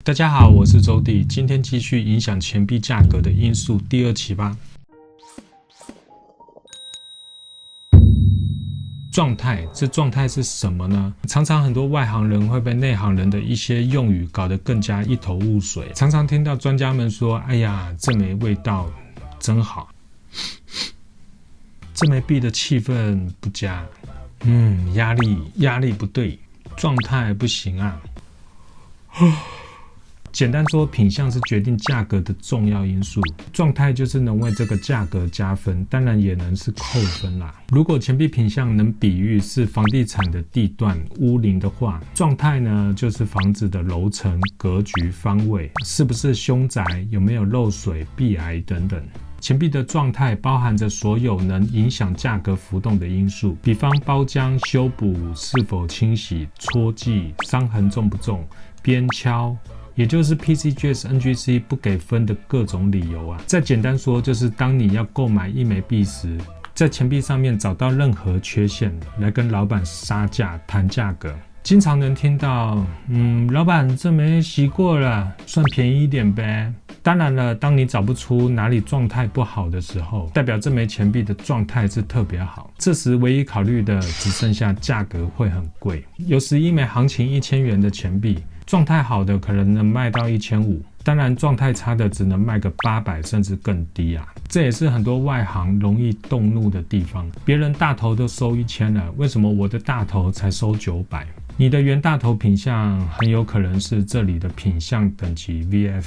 大家好，我是周弟，今天继续影响钱币价格的因素第二期吧。状态，这状态是什么呢？常常很多外行人会被内行人的一些用语搞得更加一头雾水。常常听到专家们说：“哎呀，这枚味道真好，这枚币的气氛不佳，压力不对，状态不行啊。”简单说，品相是决定价格的重要因素，状态就是能为这个价格加分，当然也能是扣分啦。如果钱币品相能比喻是房地产的地段、屋龄的话，状态呢就是房子的楼层、格局、方位，是不是凶宅，有没有漏水、壁癌等等。钱币的状态包含着所有能影响价格浮动的因素，比方包浆、修补、是否清洗、戳记、伤痕重不重、边敲，也就是 PCGS、NGC 不给分的各种理由啊。再简单说，就是当你要购买一枚币时，在钱币上面找到任何缺陷，来跟老板杀价谈价格。经常能听到，老板这枚洗过了，算便宜一点呗。当然了，当你找不出哪里状态不好的时候，代表这枚钱币的状态是特别好。这时唯一考虑的只剩下价格会很贵。有时一枚行情1000元的钱币，状态好的可能能卖到1500，当然状态差的只能卖个800甚至更低啊。这也是很多外行容易动怒的地方。别人大头都收1000了，为什么我的大头才收900？你的原大头品相很有可能是这里的品相等级 VF，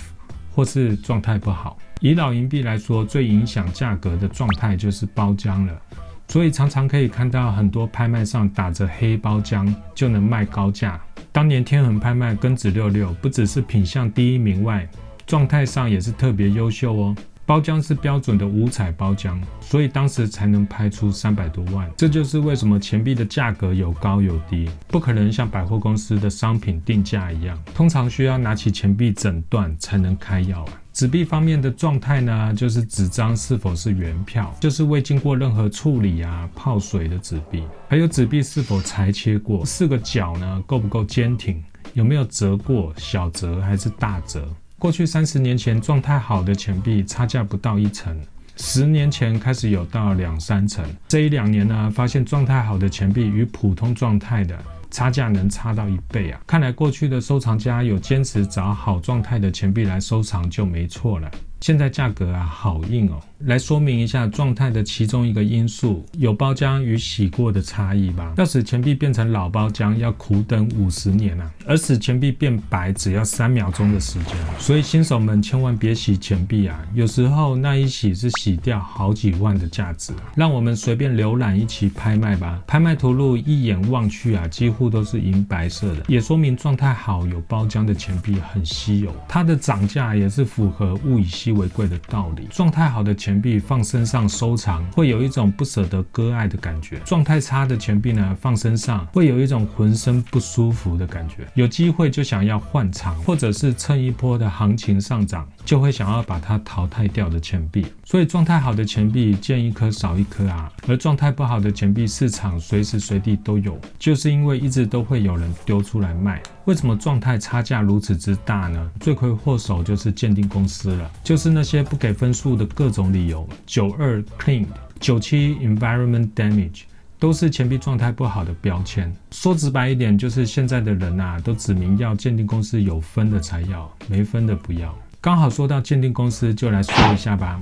或是状态不好。以老银币来说，最影响价格的状态就是包浆了，所以常常可以看到很多拍卖上打着黑包浆就能卖高价。当年天恒拍卖庚子66不只是品相第一名外，状态上也是特别优秀哦。包浆是标准的五彩包浆，所以当时才能拍出300多万。这就是为什么钱币的价格有高有低，不可能像百货公司的商品定价一样，通常需要拿起钱币诊断才能开药啊。纸币方面的状态呢，就是纸张是否是原票，就是未经过任何处理泡水的纸币，还有纸币是否裁切过，4个角呢够不够坚挺，有没有折过，小折还是大折。过去30年前状态好的钱币差价不到1成，10年前开始有到2-3成。这1-2年呢，发现状态好的钱币与普通状态的差价能差到1倍啊！看来过去的收藏家有坚持找好状态的钱币来收藏就没错了。现在价格好硬哦。来说明一下状态的其中一个因素，有包浆与洗过的差异吧。要使钱币变成老包浆要苦等50年啊，而使钱币变白只要3秒钟的时间。所以新手们千万别洗钱币啊，有时候那一洗是洗掉好几万的价值啊。让我们随便浏览一期拍卖吧，拍卖图录一眼望去几乎都是银白色的，也说明状态好有包浆的钱币很稀有，它的涨价也是符合物以稀为贵的道理。状态好的钱币放身上收藏，会有一种不舍得割爱的感觉；状态差的钱币呢，放身上会有一种浑身不舒服的感觉。有机会就想要换藏，或者是趁一波的行情上涨，就会想要把它淘汰掉的钱币。所以状态好的钱币见一颗少一颗而状态不好的钱币市场随时随地都有，就是因为一直都会有人丢出来卖。为什么状态差价如此之大呢？罪魁祸首就是鉴定公司了，就是那些不给分数的各种理由，92 cleaned、97 environment damage， 都是钱币状态不好的标签。说直白一点，就是现在的人都指明要鉴定公司有分的才要，没分的不要。刚好说到鉴定公司，就来说一下吧。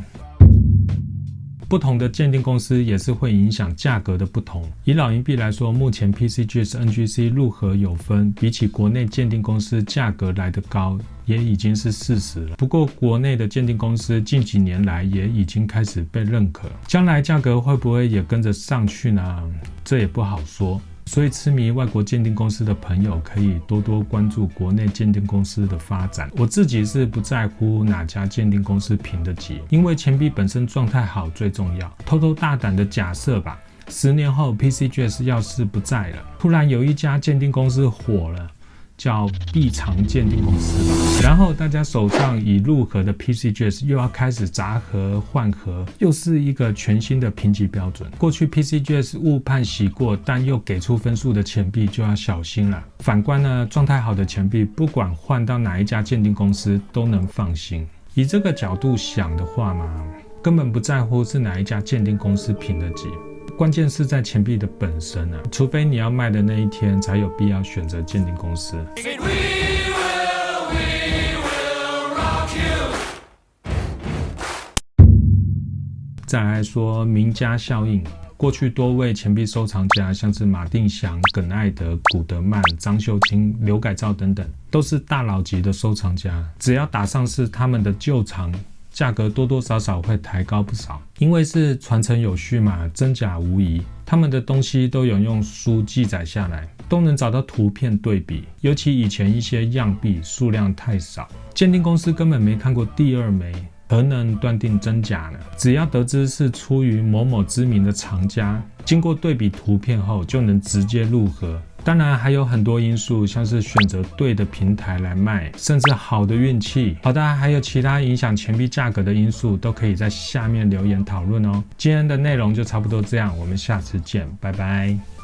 不同的鉴定公司也是会影响价格的不同。以老银币来说，目前 PCGS、NGC 入盒有分，比起国内鉴定公司价格来得高，也已经是事实了。不过国内的鉴定公司近几年来也已经开始被认可，将来价格会不会也跟着上去呢？这也不好说。所以痴迷外国鉴定公司的朋友可以多多关注国内鉴定公司的发展。我自己是不在乎哪家鉴定公司评得级，因为钱币本身状态好最重要。偷偷大胆的假设吧，10年后 PCGS 要是不在了，突然有一家鉴定公司火了，叫必偿鉴定公司吧。然后大家手上已入盒的 PCGS 又要开始杂盒换盒，又是一个全新的评级标准。过去 PCGS 误判洗过但又给出分数的钱币就要小心了。反观呢，状态好的钱币不管换到哪一家鉴定公司都能放心。以这个角度想的话嘛，根本不在乎是哪一家鉴定公司评的级，关键是在钱币的本身啊，除非你要卖的那一天才有必要选择鉴定公司。再来说名家效应，过去多位钱币收藏家，像是马定祥、耿艾德、古德曼、张秀清、刘改造等等，都是大佬级的收藏家。只要打上是他们的旧藏，价格多多少少会抬高不少。因为是传承有序嘛，真假无疑，他们的东西都有用书记载下来，都能找到图片对比。尤其以前一些样币数量太少，鉴定公司根本没看过第二枚，何能断定真假呢？只要得知是出于某某知名的藏家，经过对比图片后就能直接入盒。当然还有很多因素，像是选择对的平台来卖，甚至好的运气。好的，还有其他影响钱币价格的因素，都可以在下面留言讨论哦。今天的内容就差不多这样，我们下次见，拜拜。